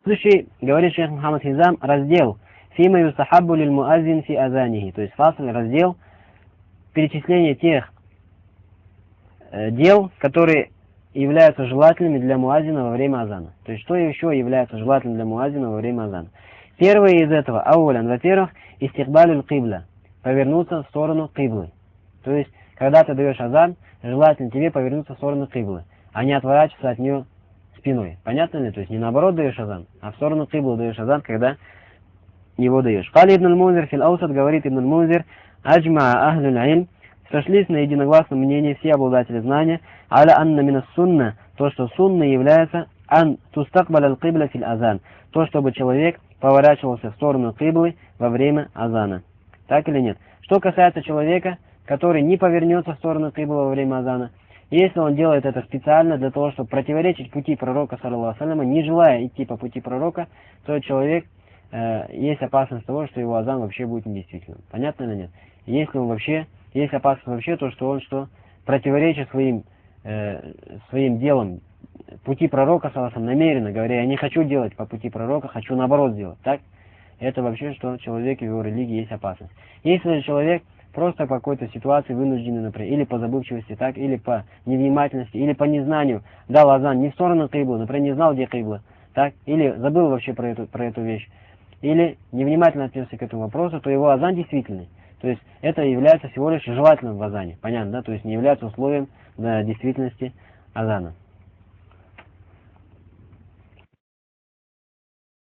Следующий, говорит шейх Мухаммад Хизам, раздел «Фима юстахаббу лиль муаззин фи азанихи», то есть фасл, раздел перечисления тех дел, которые являются желательными для муаззина во время азана. То есть что еще является желательным для муаззина во время азана. Первое из этого, аулян, во-первых, истихбалюль кибля, повернуться в сторону киблы. То есть, когда ты даешь азан, желательно тебе повернуться в сторону киблы, а не отворачиваться от нее спиной. Понятно ли? То есть не наоборот даешь азан, а в сторону киблы даешь азан, когда его даешь. Кали ибн аль-Мунзир фил аусад, говорит ибн аль-Мунзир, аджма ахлюль илм, сошлись на единогласном мнении все обладатели знания, аля анна минас сунна, то, что сунна является ан тустакбаль аль-кибля фил азан, то, чтобы человек поворачивался в сторону киблы во время азана. Так или нет? Что касается человека, который не повернется в сторону киблы во время азана, если он делает это специально для того, чтобы противоречить пути пророка, саллаллаху алейхи, не желая идти по пути пророка, то человек, есть опасность того, что его азан вообще будет недействительным. Понятно или нет? Если он вообще, есть опасность вообще то, что он противоречит своим делом пути пророка, саллаллаху алейхи, намеренно говоря, я не хочу делать по пути пророка, хочу наоборот сделать. Так? Это вообще, что человек и в его религии есть опасность. Если же человек просто по какой-то ситуации вынужденный, например, или по забывчивости, так, или по невнимательности, или по незнанию дал азан не в сторону киблы, например, не знал, где кибла, так, или забыл вообще про эту вещь, или невнимательно отнесся к этому вопросу, то его азан действительный. То есть это является всего лишь желательным в азане. Понятно, да? То есть не является условием для действительности азана.